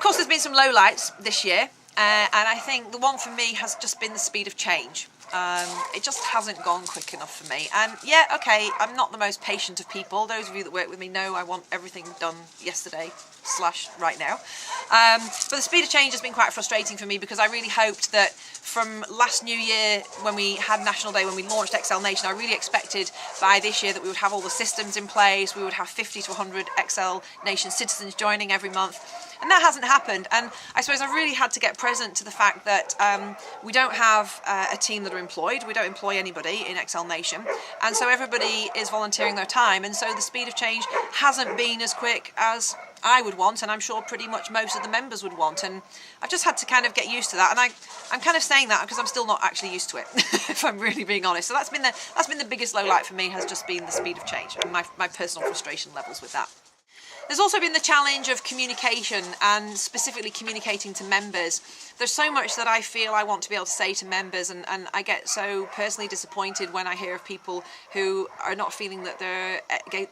course, there's been some lowlights this year, and I think the one for me has just been the speed of change. It just hasn't gone quick enough for me. And yeah, okay, I'm not the most patient of people. Those of you that work with me know I want everything done yesterday / right now. But the speed of change has been quite frustrating for me, because I really hoped that from last New Year, when we had National Day, when we launched XL Nation, I really expected by this year that we would have all the systems in place, we would have 50 to 100 XL Nation citizens joining every month. And that hasn't happened, and I suppose I really had to get present to the fact that we don't have a team that are employed. We don't employ anybody in XL Nation, and so everybody is volunteering their time, and so the speed of change hasn't been as quick as I would want, and I'm sure pretty much most of the members would want, and I've just had to kind of get used to that, and I'm kind of saying that because I'm still not actually used to it, if I'm really being honest. So that's been the biggest low light for me, has just been the speed of change and my personal frustration levels with that. There's also been the challenge of communication, and specifically communicating to members. There's so much that I feel I want to be able to say to members, and I get so personally disappointed when I hear of people who are not feeling that they're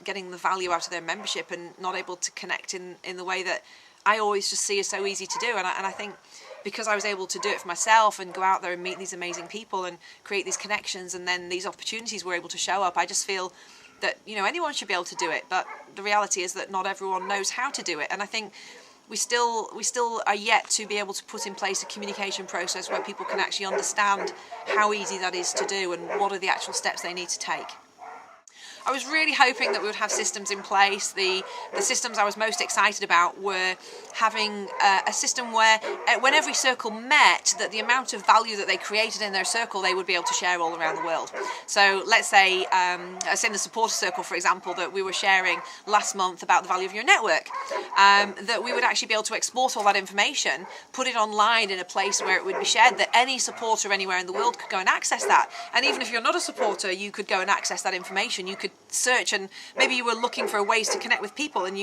getting the value out of their membership and not able to connect in the way that I always just see is so easy to do. And I think because I was able to do it for myself and go out there and meet these amazing people and create these connections, and then these opportunities were able to show up, I just feel that, you know, anyone should be able to do it, but the reality is that not everyone knows how to do it. And I think we still are yet to be able to put in place a communication process where people can actually understand how easy that is to do and what are the actual steps they need to take. I was really hoping that we would have systems in place. The systems I was most excited about were having a system where when every circle met, that the amount of value that they created in their circle they would be able to share all around the world. So let's say in the supporter circle, for example, that we were sharing last month about the value of your network, that we would actually be able to export all that information, put it online in a place where it would be shared, that any supporter anywhere in the world could go and access that. And even if you're not a supporter, you could go and access that information. You could search, and maybe you were looking for ways to connect with people, and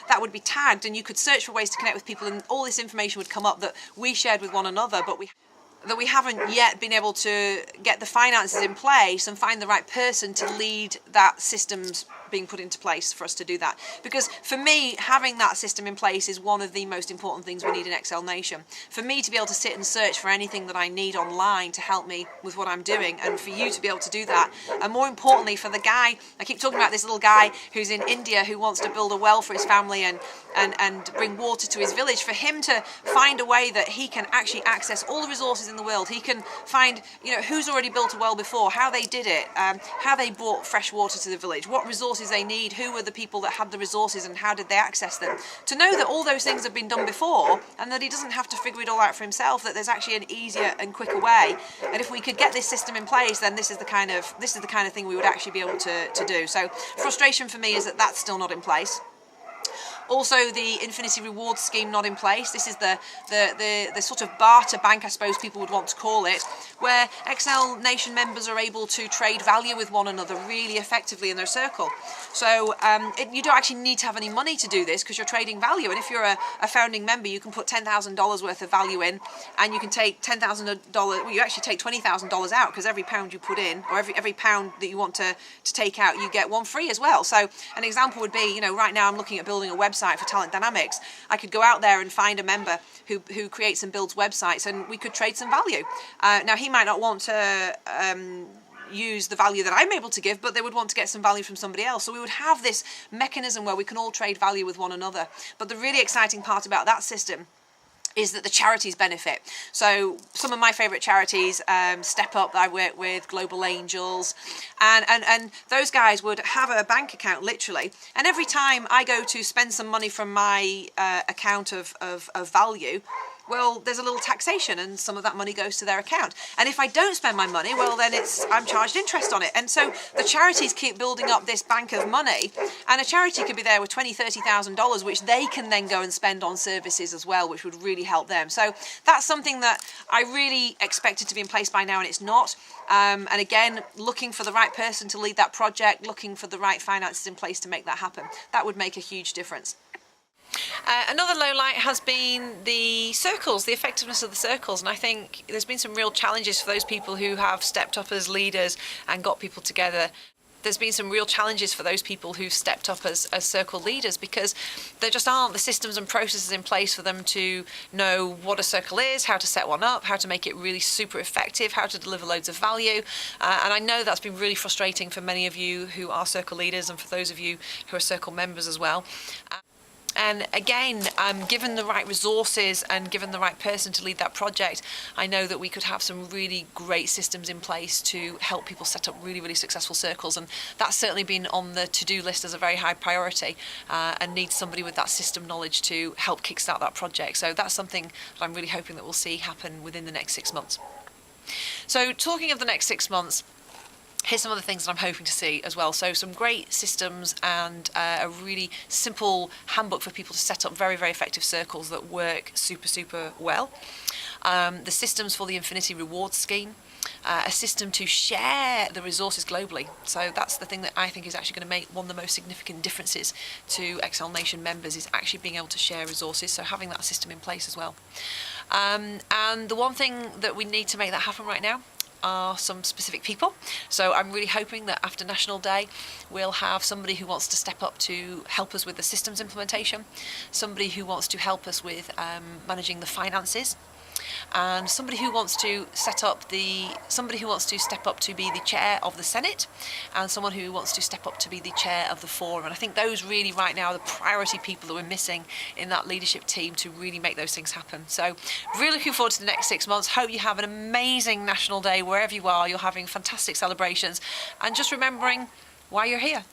that would be tagged, and you could search for ways to connect with people, and all this information would come up that we shared with one another, but we haven't yet been able to get the finances in place and find the right person to lead that systems being put into place for us to do that. Because for me, having that system in place is one of the most important things we need in XL Nation. For me to be able to sit and search for anything that I need online to help me with what I'm doing, and for you to be able to do that, and more importantly for the guy, I keep talking about this little guy who's in India who wants to build a well for his family and bring water to his village, for him to find a way that he can actually access all the resources in the world. He can find, you know, who's already built a well before, how they did it, how they brought fresh water to the village, what resources they need, who were the people that had the resources and how did they access them. To know that all those things have been done before, and that he doesn't have to figure it all out for himself, that there's actually an easier and quicker way. And if we could get this system in place, then this is the kind of thing we would actually be able to do. So frustration for me is that that's still not in place. Also, the Infinity Rewards scheme not in place. This is the sort of barter bank, I suppose people would want to call it, where XL Nation members are able to trade value with one another really effectively in their circle. So you don't actually need to have any money to do this, because you're trading value. And if you're a founding member, you can put $10,000 worth of value in, and you can take $10,000. Well, you actually take $20,000 out, because every pound you put in, or every pound that you want to take out, you get one free as well. So an example would be, you know, right now I'm looking at building a website for Talent Dynamics. I could go out there and find a member who creates and builds websites, and we could trade some value. Now he might not want to use the value that I'm able to give, but they would want to get some value from somebody else. So we would have this mechanism where we can all trade value with one another. But the really exciting part about that system is that the charities benefit. So some of my favourite charities, Step Up that I work with, Global Angels, and those guys would have a bank account literally, and every time I go to spend some money from my account of value, well, there's a little taxation, and some of that money goes to their account. And if I don't spend my money, well, then I'm charged interest on it. And so the charities keep building up this bank of money, and a charity could be there with $20,000, $30,000, which they can then go and spend on services as well, which would really help them. So that's something that I really expected to be in place by now, and it's not. And again, looking for the right person to lead that project, looking for the right finances in place to make that happen. That would make a huge difference. Another low light has been the circles, the effectiveness of the circles, and I think there's been some real challenges for those people who have stepped up as leaders and got people together. there's been some real challenges for those people who've stepped up as circle leaders, because there just aren't the systems and processes in place for them to know what a circle is, how to set one up, how to make it really super effective, how to deliver loads of value. And I know that's been really frustrating for many of you who are circle leaders, and for those of you who are circle members as well. And again, given the right resources and given the right person to lead that project, I know that we could have some really great systems in place to help people set up really, really successful circles. And that's certainly been on the to-do list as a very high priority, and needs somebody with that system knowledge to help kickstart that project. So that's something that I'm really hoping that we'll see happen within the next 6 months. So talking of the next 6 months, here's some of the things that I'm hoping to see as well. So some great systems and a really simple handbook for people to set up very, very effective circles that work super, super well. The systems for the Infinity Rewards Scheme. A system to share the resources globally. So that's the thing that I think is actually going to make one of the most significant differences to Excel Nation members, is actually being able to share resources. So having that system in place as well. And the one thing that we need to make that happen right now are some specific people. So I'm really hoping that after National Day we'll have somebody who wants to step up to help us with the systems implementation, somebody who wants to help us with managing the finances, and somebody who wants to step up to be the chair of the Senate, and someone who wants to step up to be the chair of the forum. And I think those really right now are the priority people that we're missing in that leadership team to really make those things happen. So really looking forward to the next 6 months. Hope you have an amazing National Day wherever you are. You're having fantastic celebrations, and just remembering why you're here.